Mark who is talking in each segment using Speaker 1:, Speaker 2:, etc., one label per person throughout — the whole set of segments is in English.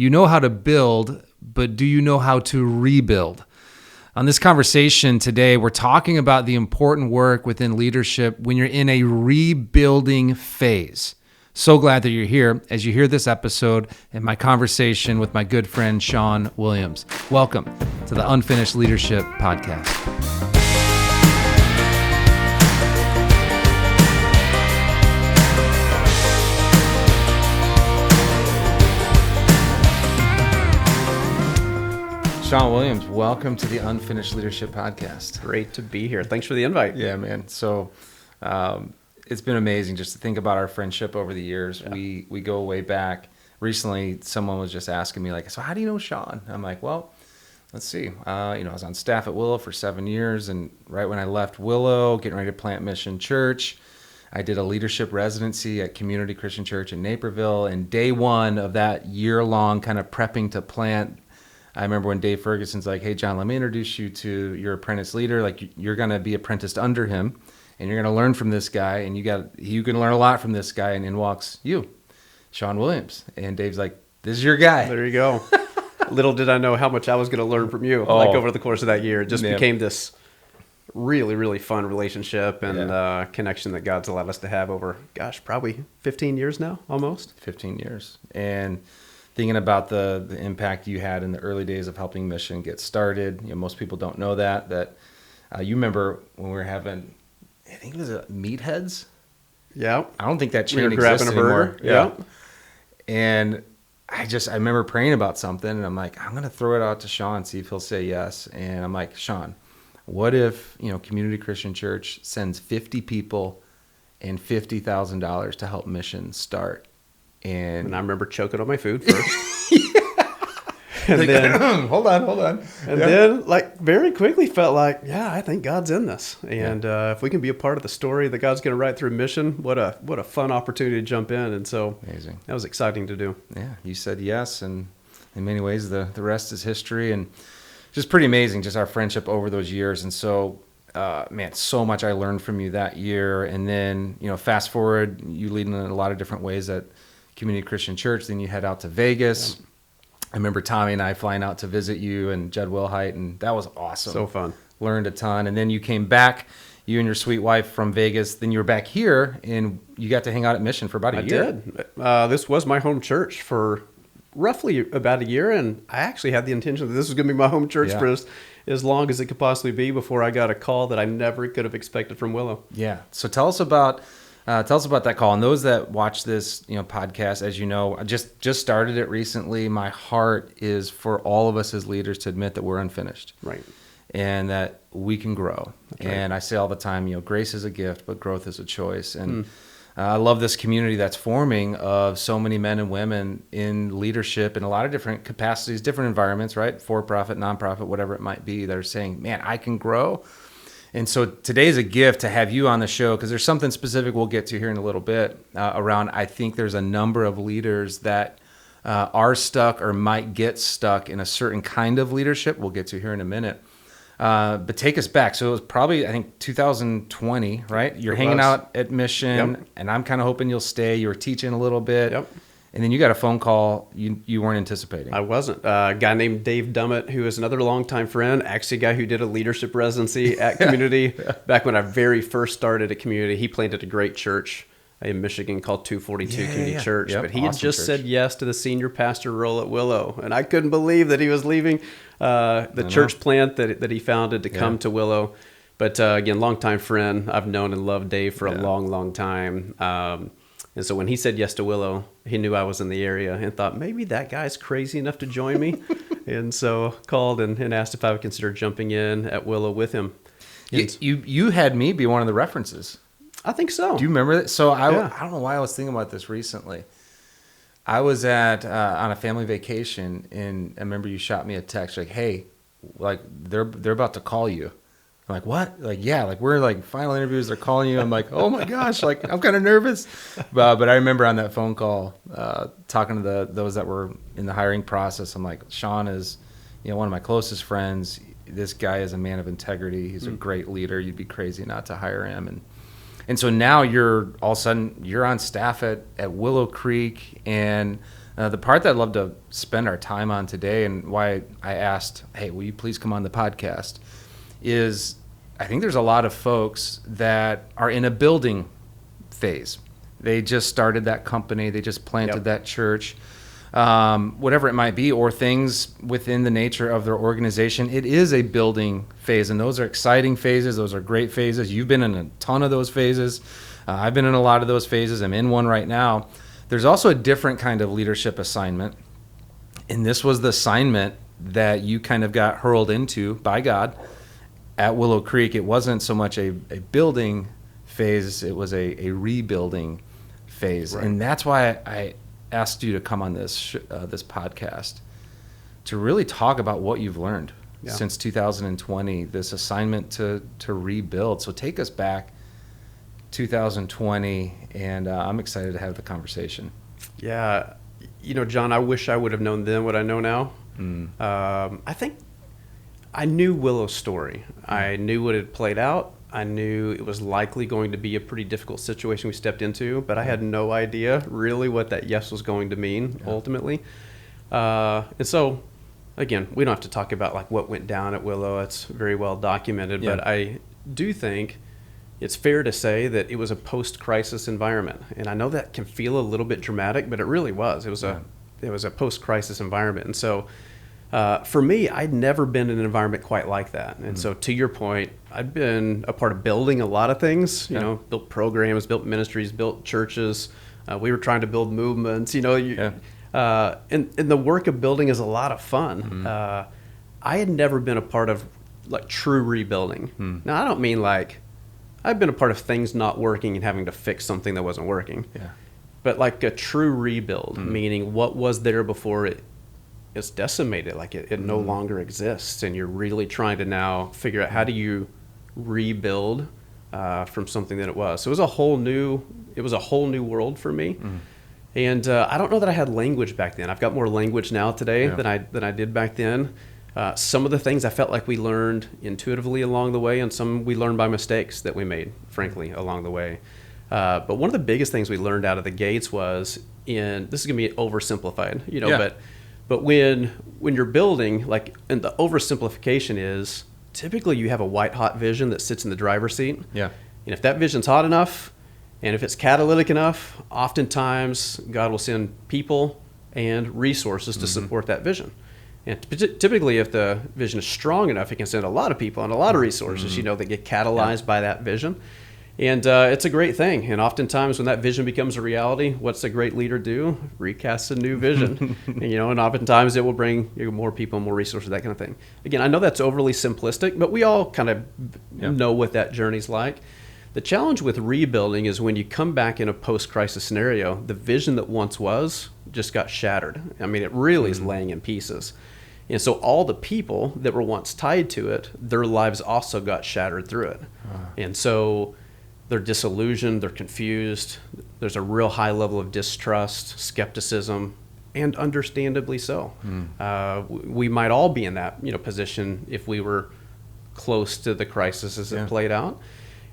Speaker 1: You know how to build, but do you know how to rebuild? On this conversation today, we're talking about the important work within leadership when you're in a rebuilding phase. So glad that you're here as you hear this episode and my conversation with my good friend, Shawn Williams. Welcome to the Unfinished Leadership Podcast. Shawn Williams, welcome to the Unfinished Leadership Podcast.
Speaker 2: Great to be here. Thanks for the invite.
Speaker 1: Yeah, man. So it's been amazing just to think about our friendship over the years. Yeah. We go way back. Recently, someone was just asking me, like, so how do you know Shawn? I'm like, well, let's see. I was on staff at Willow for 7 years, and right when I left Willow, getting ready to plant Mission Church, I did a leadership residency at Community Christian Church in Naperville, and day one of that year-long kind of prepping to plant, I remember when Dave Ferguson's like, hey, John, let me introduce you to your apprentice leader. Like, you're going to be apprenticed under him, and you're going to learn from this guy, and you can learn a lot from this guy. And in walks you, Shawn Williams. And Dave's like, this is your guy.
Speaker 2: There you go. Little did I know how much I was going to learn from you, like over the course of that year. It just became this really, really fun relationship and connection that God's allowed us to have over, probably 15 years now, almost.
Speaker 1: 15 years. And thinking about the impact you had in the early days of helping Mission get started. Most people don't know that you remember when we were having, I think it was Meatheads.
Speaker 2: Yeah.
Speaker 1: I don't think that chain
Speaker 2: we were
Speaker 1: exists
Speaker 2: grabbing a burger.
Speaker 1: Anymore. Yeah. And I remember praying about something, and I'm like, I'm going to throw it out to Shawn, see if he'll say yes. And I'm like, Shawn, what if, Community Christian Church sends 50 people and $50,000 to help Mission start? And
Speaker 2: I remember choking on my food first.
Speaker 1: And then hold on.
Speaker 2: And then very quickly felt like, I think God's in this. And if we can be a part of the story that God's going to write through Mission, what a fun opportunity to jump in. And so
Speaker 1: amazing.
Speaker 2: That was exciting to do.
Speaker 1: Yeah, you said yes, and in many ways the rest is history, and just pretty amazing, just our friendship over those years. And so so much I learned from you that year. And then, fast forward, you lead in a lot of different ways at Community Christian Church. Then you head out to Vegas. Yeah. I remember Tommy and I flying out to visit you and Judd Wilhite, and that was awesome.
Speaker 2: So fun.
Speaker 1: Learned a ton. And then you came back, you and your sweet wife from Vegas. Then you were back here, and you got to hang out at Mission for about a year.
Speaker 2: I did. This was my home church for roughly about a year, and I actually had the intention that this was going to be my home church for as long as it could possibly be before I got a call that I never could have expected from Willow.
Speaker 1: Yeah. So tell us about that call. And those that watch this, podcast, as you know, I just started it recently. My heart is for all of us as leaders to admit that we're unfinished,
Speaker 2: right,
Speaker 1: and that we can grow. That's and right. I say all the time, grace is a gift, but growth is a choice. And I love this community that's forming of so many men and women in leadership in a lot of different capacities, different environments, right? For-profit, nonprofit, whatever it might be. They're saying, man, I can grow. And so today's a gift to have you on the show, because there's something specific we'll get to here in a little bit around, I think there's a number of leaders that are stuck or might get stuck in a certain kind of leadership we'll get to here in a minute. But take us back. So it was probably, I think, 2020, right? You're hanging out at Mission, and I'm kind of hoping you'll stay. You were teaching a little bit.
Speaker 2: Yep.
Speaker 1: And then you got a phone call you weren't anticipating.
Speaker 2: I wasn't. A guy named Dave Dummett, who is another longtime friend, actually a guy who did a leadership residency at Community. Back when I very first started at Community, he planted a great church in Michigan called 242 Community Church. Yep, but he had just said yes to the senior pastor role at Willow. And I couldn't believe that he was leaving the church plant that he founded to come to Willow. But again, longtime friend. I've known and loved Dave for a long, long time. And so when he said yes to Willow, he knew I was in the area and thought, maybe that guy's crazy enough to join me. And so called and asked if I would consider jumping in at Willow with him.
Speaker 1: You had me be one of the references.
Speaker 2: I think so.
Speaker 1: Do you remember that? So I don't know why I was thinking about this recently. I was on a family vacation, and I remember you shot me a text like, hey, they're about to call you. I'm like, what? We're final interviews. They're calling you. I'm like, oh my gosh, I'm kind of nervous. But I remember on that phone call, talking to those that were in the hiring process. I'm like, Shawn is, one of my closest friends. This guy is a man of integrity. He's a great leader. You'd be crazy not to hire him. And so now you're all of a sudden you're on staff at Willow Creek, and The part that I'd love to spend our time on today, and why I asked, hey, will you please come on the podcast, is I think there's a lot of folks that are in a building phase. They just started that company. They just planted that church, whatever it might be, or things within the nature of their organization. It is a building phase, and those are exciting phases. Those are great phases. You've been in a ton of those phases. I've been in a lot of those phases. I'm in one right now. There's also a different kind of leadership assignment, and this was the assignment that you kind of got hurled into by God at Willow Creek. It wasn't so much a building phase, it was a rebuilding phase. Right. And that's why I asked you to come on this podcast to really talk about what you've learned since 2020, this assignment to rebuild. So take us back 2020, and I'm excited to have the conversation.
Speaker 2: Yeah, Jon, I wish I would have known then what I know now. I think I knew Willow's story. I knew what had played out. I knew it was likely going to be a pretty difficult situation we stepped into, but I had no idea really what that yes was going to mean ultimately. And so, again, we don't have to talk about like what went down at Willow. It's very well documented, but I do think it's fair to say that it was a post-crisis environment. And I know that can feel a little bit dramatic, but it really was. It was a post-crisis environment. And so for me, I'd never been in an environment quite like that. And so to your point, I'd been a part of building a lot of things, built programs, built ministries, built churches. We were trying to build movements, and the work of building is a lot of fun. I had never been a part of like true rebuilding. Now, I don't mean like, I've been a part of things not working and having to fix something that wasn't working. But like a true rebuild, meaning what was there before it's decimated, like it no longer exists, and you're really trying to now figure out how do you rebuild from something that it was. So it was a whole new world for me. And I don't know that I had language back then. I've got more language now today than I did back then. Some of the things I felt like we learned intuitively along the way, and some we learned by mistakes that we made, frankly, along the way. But one of the biggest things we learned out of the gates was this is going to be oversimplified, but when you're building, like, and the oversimplification is typically you have a white hot vision that sits in the driver's seat. And if that vision's hot enough, and if it's catalytic enough, oftentimes God will send people and resources to support that vision. And typically, if the vision is strong enough, it can send a lot of people and a lot of resources, that get catalyzed by that vision. And it's a great thing. And oftentimes when that vision becomes a reality, what's a great leader do? Recast a new vision. And oftentimes it will bring more people, more resources, that kind of thing. Again, I know that's overly simplistic, but we all kind of know what that journey's like. The challenge with rebuilding is when you come back in a post-crisis scenario, the vision that once was just got shattered. I mean, it really is laying in pieces. And so all the people that were once tied to it, their lives also got shattered through it. And so they're disillusioned, they're confused. There's a real high level of distrust, skepticism, and understandably so. We might all be in that position if we were close to the crisis as it played out.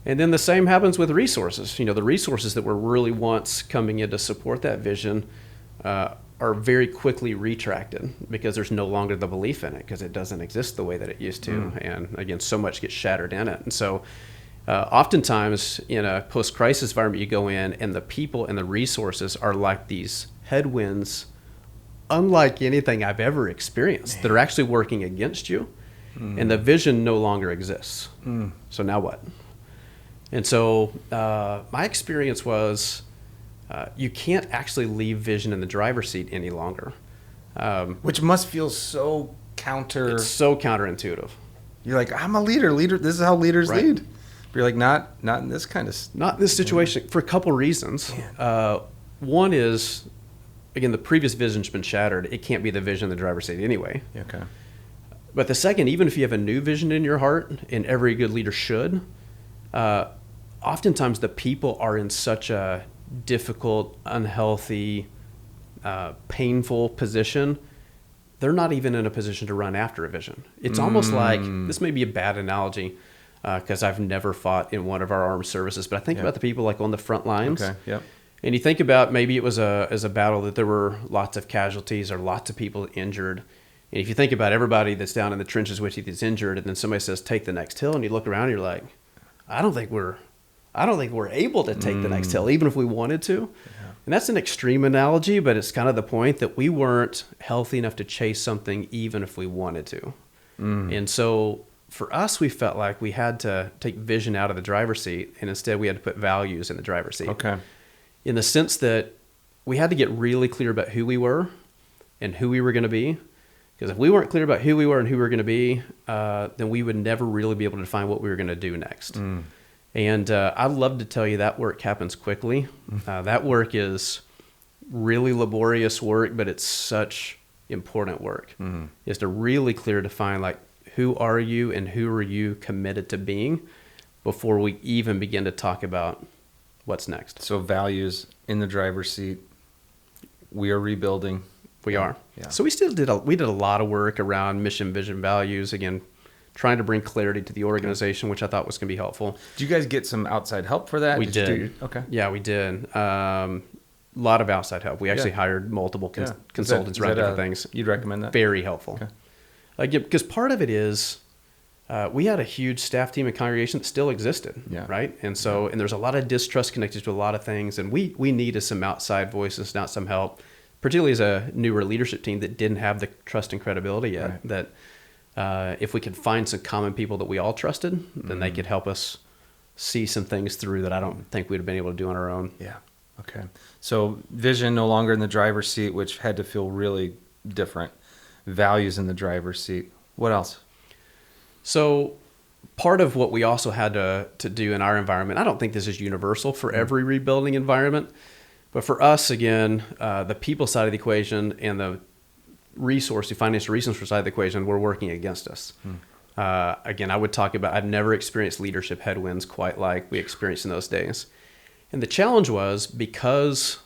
Speaker 2: And then the same happens with resources. The resources that were really once coming in to support that vision are very quickly retracted because there's no longer the belief in it because it doesn't exist the way that it used to. And again, so much gets shattered in it. And so oftentimes in a post-crisis environment, you go in and the people and the resources are like these headwinds, unlike anything I've ever experienced. They're actually working against you, and the vision no longer exists. So now what? And so my experience was you can't actually leave vision in the driver's seat any longer.
Speaker 1: Which must feel so
Speaker 2: It's so counterintuitive.
Speaker 1: You're like, I'm a leader. This is how leaders lead. But you're like, not in this kind of...
Speaker 2: Not in this situation for a couple reasons. One is, again, the previous vision's been shattered. It can't be the vision of the driver's seat anyway. But the second, even if you have a new vision in your heart, and every good leader should, oftentimes the people are in such a difficult, unhealthy, painful position, they're not even in a position to run after a vision. It's almost like, this may be a bad analogy because I've never fought in one of our armed services, but I think about the people like on the front lines. And you think about maybe it was a battle that there were lots of casualties or lots of people injured. And if you think about everybody that's down in the trenches with you that's injured, and then somebody says, take the next hill, and you look around and you're like, I don't think we're able to take the next hill, even if we wanted to. Yeah. And that's an extreme analogy, but it's kind of the point that we weren't healthy enough to chase something even if we wanted to. And so for us, we felt like we had to take vision out of the driver's seat, and instead we had to put values in the driver's seat.
Speaker 1: Okay.
Speaker 2: In the sense that we had to get really clear about who we were and who we were going to be. Because if we weren't clear about who we were and who we were going to be, then we would never really be able to define what we were going to do next. And I'd love to tell you that work happens quickly. That work is really laborious work, but it's such important work. Is to really clear define, like, who are you and who are you committed to being before we even begin to talk about what's next.
Speaker 1: So values in the driver's seat. We are rebuilding.
Speaker 2: We are.
Speaker 1: Yeah.
Speaker 2: So we did a lot of work around mission, vision, values. Again, trying to bring clarity to the organization, which I thought was going to be helpful.
Speaker 1: Did you guys get some outside help for that?
Speaker 2: We did.
Speaker 1: Okay.
Speaker 2: Yeah, we did. A lot of outside help. We actually hired multiple consultants around different things.
Speaker 1: You'd recommend that?
Speaker 2: Very helpful. Okay. Because part of it is we had a huge staff team and congregation that still existed, right? And so, and there's a lot of distrust connected to a lot of things, and we needed some outside voices, not some help, particularly as a newer leadership team that didn't have the trust and credibility yet. Right. That if we could find some common people that we all trusted, then they could help us see some things through that I don't think we'd have been able to do on our own.
Speaker 1: Yeah. Okay. So vision no longer in the driver's seat, which had to feel really different. Values in the driver's seat. What else?
Speaker 2: So part of what we also had to do in our environment, I don't think this is universal for every rebuilding environment, but for us, again, the people side of the equation and the financial resource side of the equation were working against us. Again, I would talk about, I've never experienced leadership headwinds quite like we experienced in those days. And the challenge was because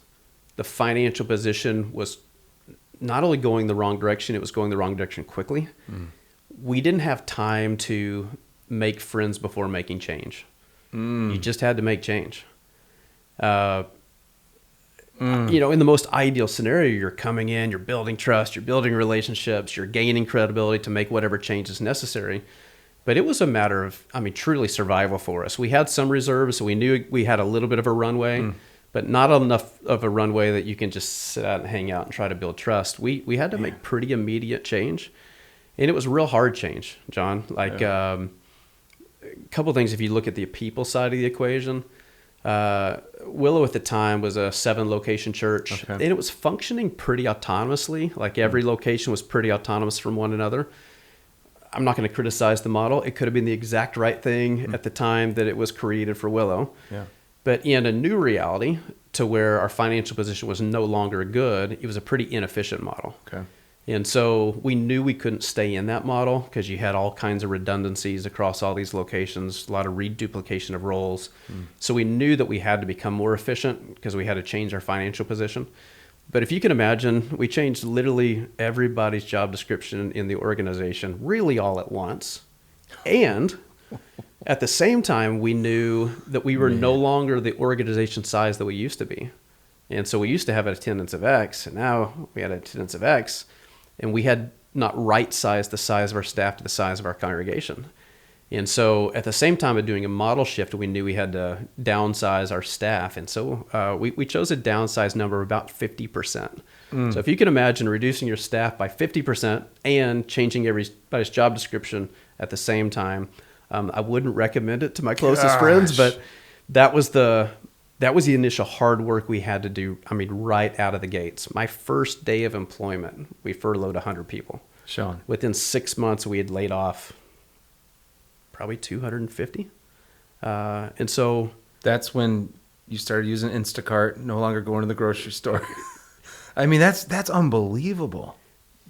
Speaker 2: the financial position was not only going the wrong direction, it was going the wrong direction quickly. We didn't have time to make friends before making change. You just had to make change. In the most ideal scenario, you're coming in, you're building trust, you're building relationships, you're gaining credibility to make whatever change is necessary. But it was a matter of, truly survival for us. We had some reserves, so we knew we had a little bit of a runway, but not enough of a runway that you can just sit out and hang out and try to build trust. We had to make pretty immediate change. And it was a real hard change, John. A couple of things, if you look at the people side of the equation, Willow at the time was a 7-location church, and it was functioning pretty autonomously. Like every location was pretty autonomous from one another. I'm not going to criticize the model. It could have been the exact right thing at the time that it was created for Willow. Yeah. But in a new reality to where our financial position was no longer good, it was a pretty inefficient model. Okay. And so we knew we couldn't stay in that model because you had all kinds of redundancies across all these locations, a lot of reduplication of roles. So we knew that we had to become more efficient because we had to change our financial position. But if you can imagine, we changed literally everybody's job description in the organization really all at once. And at the same time, we knew that we were no longer the organization size that we used to be. And so we used to have an attendance of X, and now we had an attendance of X. And we had not right-sized the size of our staff to the size of our congregation. And so at the same time of doing a model shift, we knew we had to downsize our staff. And so we chose a downsized number of about 50%. So if you can imagine reducing your staff by 50% and changing everybody's job description at the same time, I wouldn't recommend it to my closest friends, but that was the initial hard work we had to do. Right out of the gates. My first day of employment, we furloughed 100 people.
Speaker 1: Shawn.
Speaker 2: Within 6 months, we had laid off probably 250. And so
Speaker 1: that's when you started using Instacart, no longer going to the grocery store. That's unbelievable.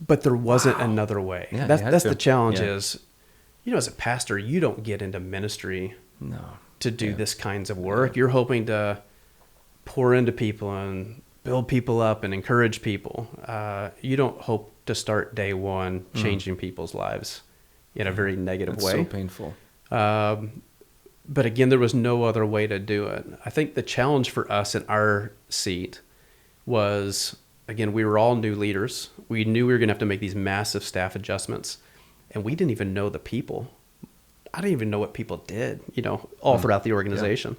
Speaker 2: But there wasn't another way. Yeah, that's the challenge is, as a pastor, you don't get into ministry to do this kinds of work. You're hoping to pour into people and build people up and encourage people. You don't hope to start day one changing people's lives in a very negative way.
Speaker 1: So painful.
Speaker 2: But again, there was no other way to do it. I think the challenge for us in our seat was, again, we were all new leaders. We knew we were going to have to make these massive staff adjustments, and we didn't even know the people. I didn't even know what people did, all throughout the organization.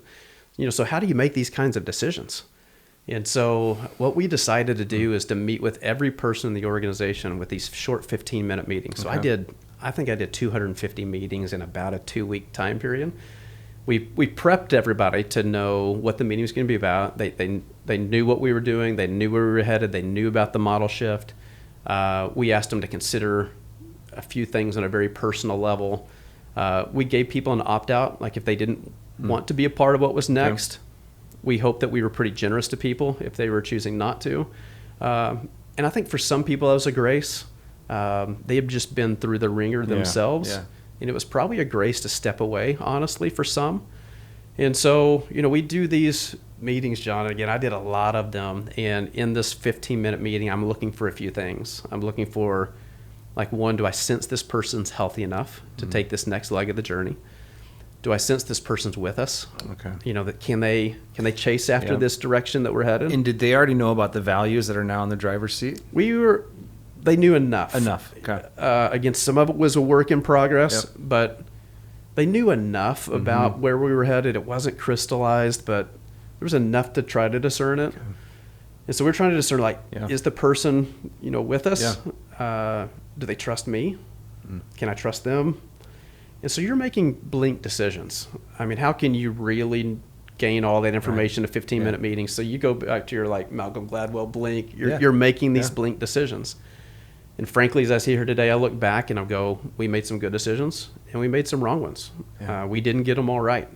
Speaker 2: Yeah. So how do you make these kinds of decisions? And so what we decided to do is to meet with every person in the organization with these short 15-minute meetings. So I think I did 250 meetings in about a 2-week time period. We prepped everybody to know what the meeting was going to be about. They knew what we were doing. They knew where we were headed. They knew about the model shift. We asked them to consider a few things on a very personal level. We gave people an opt-out, like if they didn't want to be a part of what was next. We hoped that we were pretty generous to people if they were choosing not to. And I think for some people that was a grace. They had just been through the ringer themselves. Yeah. And it was probably a grace to step away, honestly, for some. And so, we do these meetings, John. Again, I did a lot of them. And in this 15-minute meeting, I'm looking for a few things. I'm looking for, one, do I sense this person's healthy enough to take this next leg of the journey? Do I sense this person's with us? Okay. That can they chase after this direction that we're headed?
Speaker 1: And did they already know about the values that are now in the driver's seat?
Speaker 2: They knew enough.
Speaker 1: Okay.
Speaker 2: Again, some of it was a work in progress, but they knew enough about where we were headed. It wasn't crystallized, but there was enough to try to discern it. Okay. And so we're trying to discern, is the person, with us? Yeah. Do they trust me? Can I trust them? And so you're making blink decisions. I mean, how can you really gain all that information in a 15-minute meeting? So you go back to your Malcolm Gladwell blink. You're making these blink decisions. And frankly, as I see here today, I look back and I'll go, we made some good decisions and we made some wrong ones. Yeah. We didn't get them all right.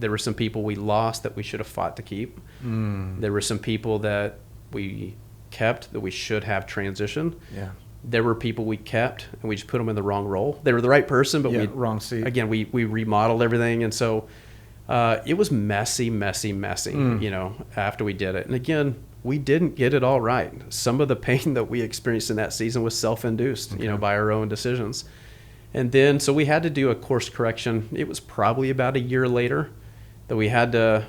Speaker 2: There were some people we lost that we should have fought to keep. There were some people that we kept that we should have transitioned. Yeah. There were people we kept and we just put them in the wrong role. They were the right person, but
Speaker 1: wrong seat.
Speaker 2: Again, we remodeled everything. And so it was messy, after we did it. And again, we didn't get it all right. Some of the pain that we experienced in that season was self-induced, by our own decisions. And then, so we had to do a course correction. It was probably about a year later that we had to,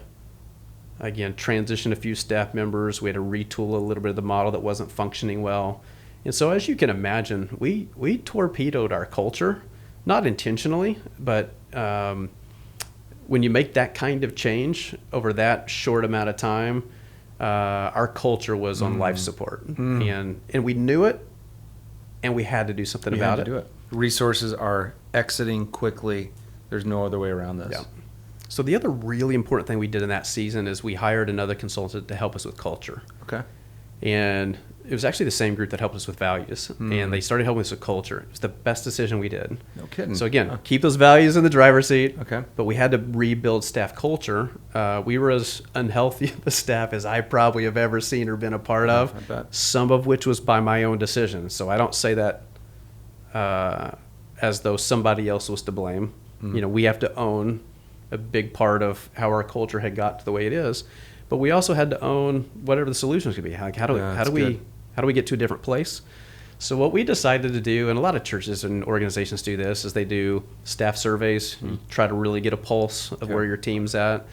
Speaker 2: again, transition a few staff members. We had to retool a little bit of the model that wasn't functioning well. And so as you can imagine, we torpedoed our culture, not intentionally, but when you make that kind of change over that short amount of time, our culture was on life support, and we knew it, and we had to do something about it.
Speaker 1: Do it. Resources are exiting quickly. There's no other way around this. Yeah.
Speaker 2: So the other really important thing we did in that season is we hired another consultant to help us with culture. Okay. And it was actually the same group that helped us with values, and they started helping us with culture. It was the best decision we did.
Speaker 1: No kidding.
Speaker 2: So again, keep those values in the driver's seat. Okay. But we had to rebuild staff culture. We were as unhealthy of a staff as I probably have ever seen or been a part of. I bet. Some of which was by my own decision. So I don't say that as though somebody else was to blame. We have to own a big part of how our culture had got to the way it is. But we also had to own whatever the solutions could be. How do we get to a different place? So what we decided to do, and a lot of churches and organizations do this, is they do staff surveys. You try to really get a pulse of where your team's at.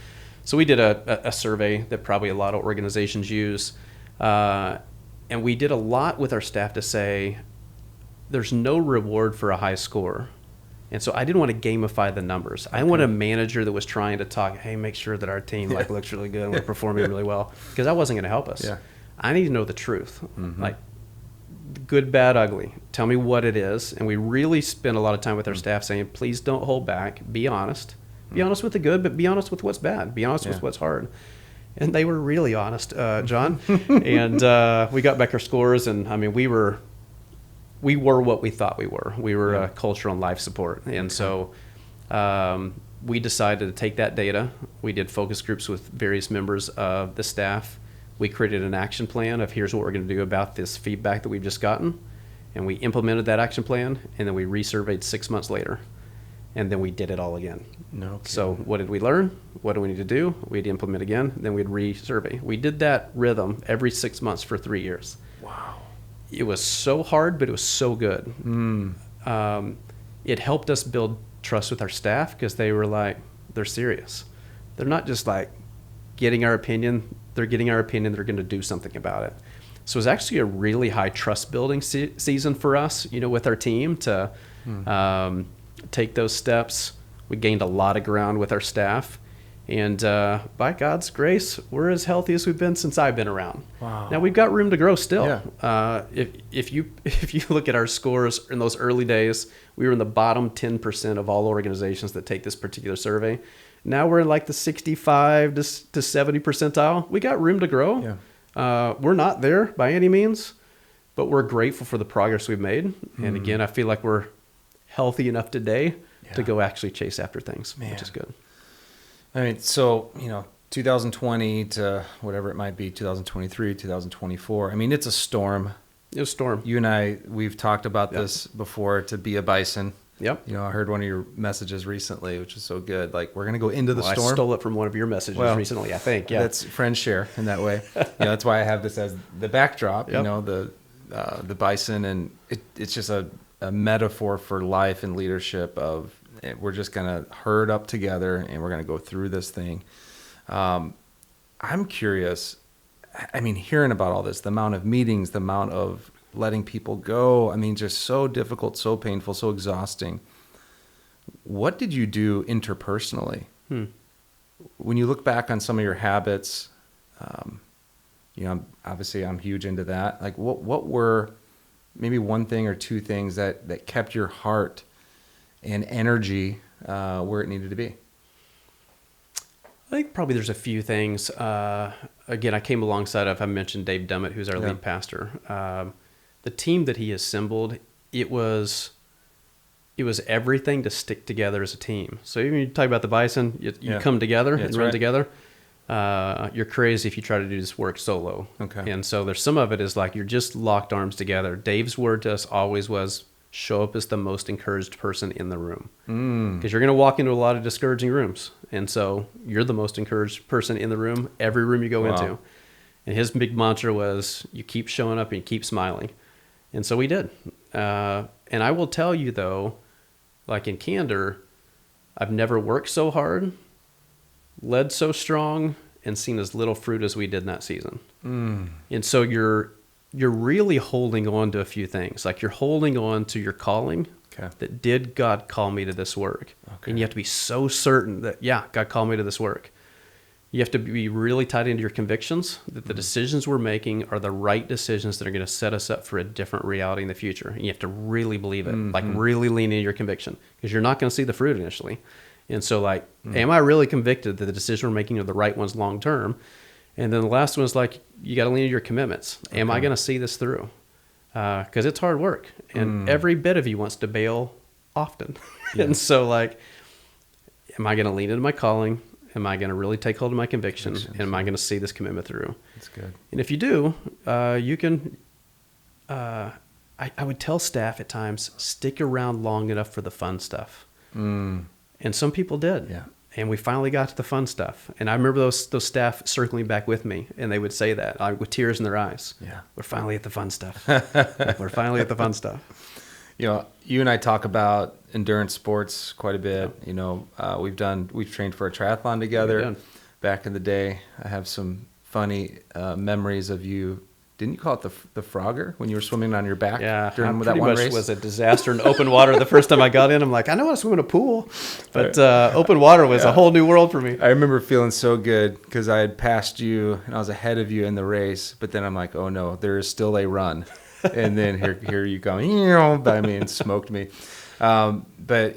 Speaker 2: So we did a survey that probably a lot of organizations use. And we did a lot with our staff to say, there's no reward for a high score. And so I didn't want to gamify the numbers. I wanted a manager that was trying to talk, hey, make sure that our team looks really good and we're performing really well, because that wasn't going to help us. Yeah. I need to know the truth, good, bad, ugly. Tell me what it is. And we really spent a lot of time with our staff saying, please don't hold back. Be honest. Be honest with the good, but be honest with what's bad. Be honest with what's hard. And they were really honest, John. And we got back our scores, and I mean, we were what we thought we were. We were cultural and life support. And so we decided to take that data. We did focus groups with various members of the staff. We created an action plan of here's what we're going to do about this feedback that we've just gotten. And we implemented that action plan, and then we resurveyed 6 months later. And then we did it all again. No kidding. So what did we learn? What do we need to do? We'd implement again. Then we'd resurvey. We did that rhythm every 6 months for 3 years. Wow. It was so hard, but it was so good. It helped us build trust with our staff, because they were like, they're serious. They're not just like getting our opinion. They're getting our opinion. They're going to do something about it. So it was actually a really high trust building season for us, with our team to take those steps. We gained a lot of ground with our staff. And by God's grace, we're as healthy as we've been since I've been around.
Speaker 1: Wow.
Speaker 2: Now we've got room to grow still.
Speaker 1: Yeah.
Speaker 2: If you look at our scores in those early days, we were in the bottom 10% of all organizations that take this particular survey. Now we're in like the 65 to 70 percentile. We got room to grow.
Speaker 1: Yeah.
Speaker 2: We're not there by any means, but we're grateful for the progress we've made. And again, I feel like we're healthy enough today to go actually chase after things, which is good.
Speaker 1: I mean, so, 2020 to whatever it might be, 2023, 2024. I mean, it's a storm.
Speaker 2: It was a storm.
Speaker 1: You and I, we've talked about this before, to be a bison.
Speaker 2: Yep.
Speaker 1: I heard one of your messages recently, which is so good. Like, we're going to go into the storm.
Speaker 2: I stole it from one of your messages recently, I think. Yeah.
Speaker 1: That's friends share in that way. That's why I have this as the backdrop, the bison. And it's just a metaphor for life and leadership of, we're just going to herd up together and we're going to go through this thing. I'm curious, I mean, hearing about all this, the amount of meetings, the amount of letting people go, I mean, just so difficult, so painful, so exhausting. What did you do interpersonally? When you look back on some of your habits, obviously I'm huge into that. Like what were maybe one thing or two things that kept your heart and energy where it needed to be?
Speaker 2: I think probably there's a few things. Again, I came alongside of, I mentioned Dave Dummett, who's our lead pastor. The team that he assembled, it was everything to stick together as a team. So even you talk about the bison, you come together and run together. You're crazy if you try to do this work solo.
Speaker 1: Okay.
Speaker 2: And so there's some of it is like you're just locked arms together. Dave's word to us always was, show up as the most encouraged person in the room. Because you're going to walk into a lot of discouraging rooms. And so you're the most encouraged person in the room, every room you go into. And his big mantra was, you keep showing up and you keep smiling. And so we did. And I will tell you, though, like in candor, I've never worked so hard, led so strong, and seen as little fruit as we did in that season. And so you're really holding on to a few things. Like you're holding on to your calling. That did God call me to this work? And you have to be so certain that, God called me to this work. You have to be really tied into your convictions that the decisions we're making are the right decisions that are going to set us up for a different reality in the future. And you have to really believe it, like really lean into your conviction, because you're not going to see the fruit initially. And so am I really convicted that the decisions we're making are the right ones long term? And then the last one is like, you got to lean into your commitments. Am I going to see this through? Because it's hard work. And every bit of you wants to bail often. And so am I going to lean into my calling? Am I going to really take hold of my conviction? And am I going to see this commitment through? That's good. And if you do, you can, I would tell staff at times, stick around long enough for the fun stuff. And some people did. Yeah. And we finally got to the fun stuff. And I remember those staff circling back with me, and they would say that with tears in their eyes. Yeah. We're finally at the fun stuff. We're finally at the fun stuff.
Speaker 1: You and I talk about endurance sports quite a bit. We've trained for a triathlon together back in the day. I have some funny memories of you. Didn't you call it the Frogger when you were swimming on your back during that one race?
Speaker 2: It was a disaster in open water. The first time I got in, I'm like, I know how to swim in a pool, but open water was a whole new world for me.
Speaker 1: I remember feeling so good because I had passed you and I was ahead of you in the race, but then I'm like, oh no, there is still a run. And then here you come, by me and smoked me. But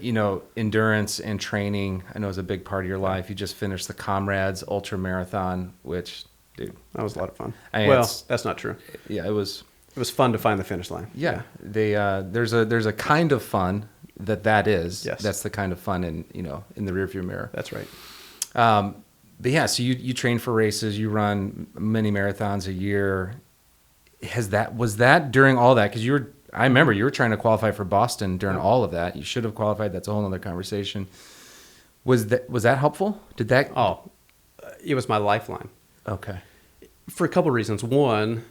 Speaker 1: endurance and training, I know, is a big part of your life. You just finished the Comrades Ultra Marathon, which, dude,
Speaker 2: that was a lot of fun. That's not true.
Speaker 1: Yeah, it was
Speaker 2: fun to find the finish line.
Speaker 1: Yeah. There's a kind of fun that is. Yes. That's the kind of fun in the rearview mirror.
Speaker 2: That's right.
Speaker 1: But yeah, so you train for races, you run many marathons a year. Was that during all that? Because I remember you were trying to qualify for Boston during all of that. You should have qualified. That's a whole other conversation. Was that helpful? Did that?
Speaker 2: It was my lifeline.
Speaker 1: Okay.
Speaker 2: For a couple of reasons. One,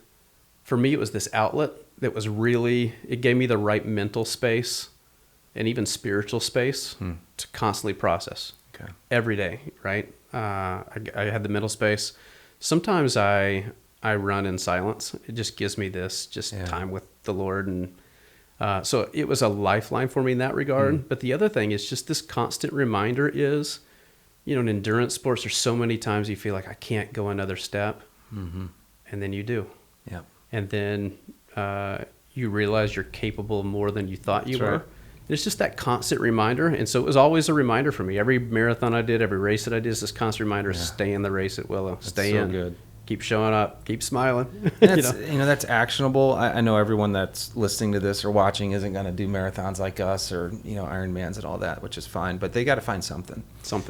Speaker 2: for me, it was this outlet that was it gave me the right mental space and even spiritual space to constantly process.
Speaker 1: Okay.
Speaker 2: every day, right? I had the mental space. Sometimes I run in silence. It just gives me this time with the Lord. And so it was a lifeline for me in that regard. But the other thing is just this constant reminder is, in endurance sports, there's so many times you feel like I can't go another step. Mm-hmm. And then you do.
Speaker 1: Yep.
Speaker 2: And then you realize you're capable more than you thought you were. Right. It's just that constant reminder. And so it was always a reminder for me. Every marathon I did, every race that I did, is this constant reminder, stay in the race at Willow. Stay in. Good. Keep showing up. Keep smiling.
Speaker 1: That's, that's actionable. I know everyone that's listening to this or watching isn't going to do marathons like us or, Ironmans and all that, which is fine. But they got to find something.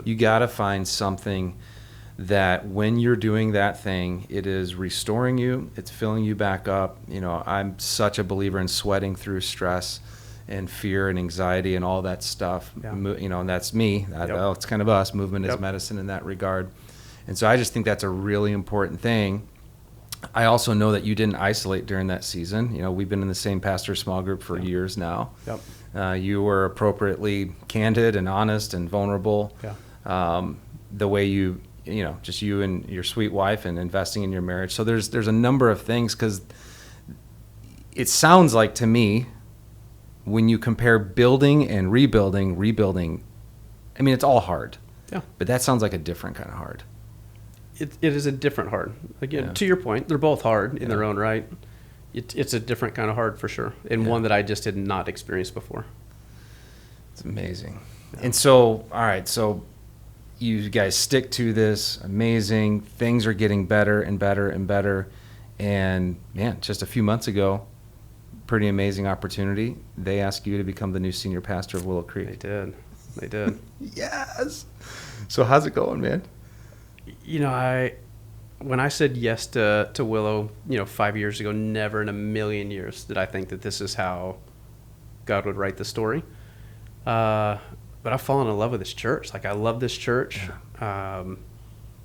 Speaker 1: You got to find something that when you're doing that thing, it is restoring you. It's filling you back up. I'm such a believer in sweating through stress and fear and anxiety and all that stuff. Yeah. And that's me. It's kind of us. Movement is medicine in that regard. And so I just think that's a really important thing. I also know that you didn't isolate during that season. We've been in the same pastor small group for years now. Yep. You were appropriately candid and honest and vulnerable. Yeah. The way you just you and your sweet wife and investing in your marriage. So there's a number of things, because it sounds like to me, when you compare building and rebuilding, I mean, it's all hard. Yeah. But that sounds like a different kind of hard.
Speaker 2: It is a different hard. Again, to your point, they're both hard in their own right. It's a different kind of hard for sure, and one that I just had not experienced before.
Speaker 1: It's amazing. Yeah. And so, all right, so you guys stick to this. Amazing. Things are getting better and better and better. And, man, just a few months ago, pretty amazing opportunity. They asked you to become the new senior pastor of Willow Creek.
Speaker 2: They did.
Speaker 1: Yes. So how's it going, man?
Speaker 2: When I said yes to Willow, 5 years ago, never in a million years did I think that this is how God would write the story. But I've fallen in love with this church. I love this church. Yeah.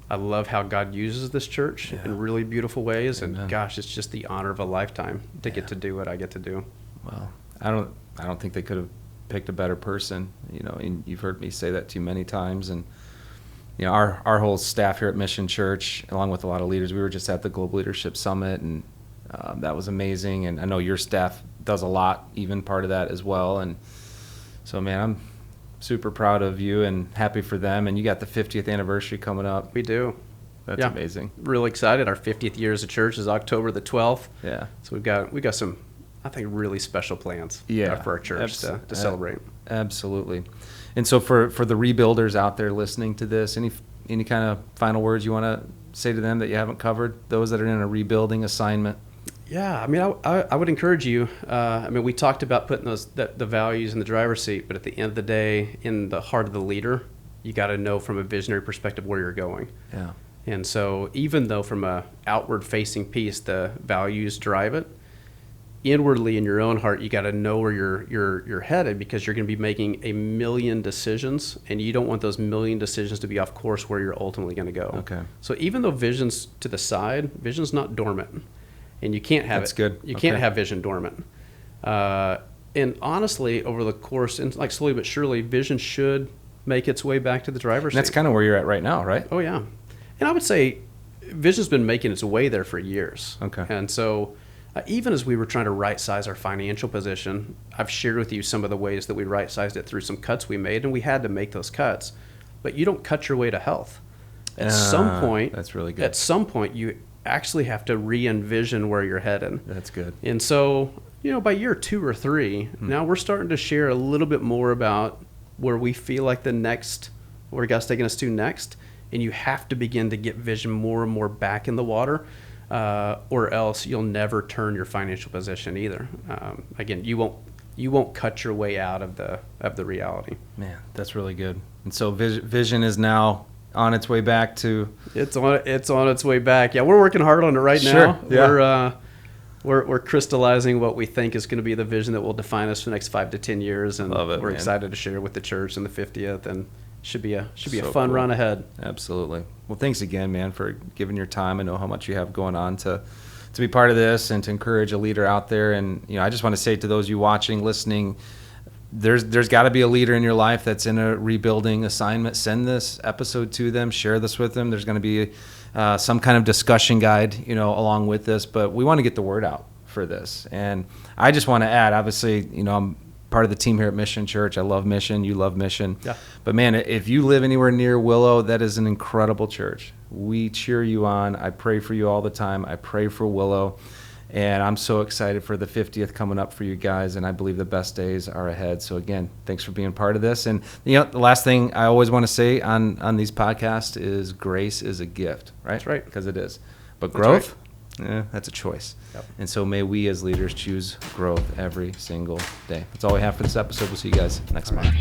Speaker 2: I love how God uses this church in really beautiful ways. Amen. And gosh, it's just the honor of a lifetime to get to do what I get to do.
Speaker 1: Well, I don't think they could have picked a better person. And you've heard me say that to you many times. And our whole staff here at Mission Church, along with a lot of leaders, we were just at the Global Leadership Summit, and that was amazing. And I know your staff does a lot, even part of that as well. And so, man, I'm super proud of you and happy for them. And you got the 50th anniversary coming up.
Speaker 2: We do.
Speaker 1: That's amazing.
Speaker 2: Really excited. Our 50th year as a church is October the 12th.
Speaker 1: Yeah.
Speaker 2: So we got some, I think, really special plans for our church to celebrate.
Speaker 1: Absolutely. And so for the rebuilders out there listening to this, any kind of final words you want to say to them that you haven't covered, those that are in a rebuilding assignment?
Speaker 2: Yeah, I mean, I would encourage you. We talked about putting the values in the driver's seat, but at the end of the day, in the heart of the leader, you got to know from a visionary perspective where you're going. Yeah. And so even though from a outward-facing piece, the values drive it, inwardly in your own heart, you got to know where you're headed, because you're going to be making a million decisions, and you don't want those million decisions to be off course where you're ultimately going to go. Okay. So even though vision's to the side, vision's not dormant. And you can't have can't have vision dormant. And honestly, over the course, and slowly but surely, vision should make its way back to the driver's seat.
Speaker 1: That's kind of where you're at right now, right?
Speaker 2: Oh, yeah. And I would say vision's been making its way there for years. Okay. And so even as we were trying to right-size our financial position, I've shared with you some of the ways that we right-sized it through some cuts we made, and we had to make those cuts. But you don't cut your way to health. At some point,
Speaker 1: that's really good.
Speaker 2: At some point, you actually have to re-envision where you're headed.
Speaker 1: That's good.
Speaker 2: And so, by year 2 or 3, now we're starting to share a little bit more about where we feel like where God's taking us to next. And you have to begin to get vision more and more back in the water, or else you'll never turn your financial position either. Again, you won't cut your way out of the reality. Man,
Speaker 1: that's really good. And so vision is now on its way back to...
Speaker 2: It's on its way back. Yeah, we're working hard on it right now. Yeah. We're crystallizing what we think is going to be the vision that will define us for the next 5 to 10 years, and we're excited to share with the church in the 50th, and should be a fun run ahead.
Speaker 1: Absolutely. Well, thanks again, man, for giving your time. I know how much you have going on to be part of this and to encourage a leader out there. And I just want to say to those of you watching, listening, there's got to be a leader in your life that's in a rebuilding assignment. Send this episode to them. Share this with them. There's going to be some kind of discussion guide, along with this. But we want to get the word out for this. And I just want to add, obviously, I'm part of the team here at Mission Church. I love Mission. You love Mission.
Speaker 2: Yeah.
Speaker 1: But man, if you live anywhere near Willow, that is an incredible church. We cheer you on. I pray for you all the time. I pray for Willow. And I'm so excited for the 50th coming up for you guys, and I believe the best days are ahead. So again, thanks for being part of this. And the last thing I always want to say on these podcasts is grace is a gift, right?
Speaker 2: That's right.
Speaker 1: Because it is. But
Speaker 2: That's
Speaker 1: growth, that's a choice.
Speaker 2: Yep.
Speaker 1: And so may we as leaders choose growth every single day. That's all we have for this episode. We'll see you guys next month.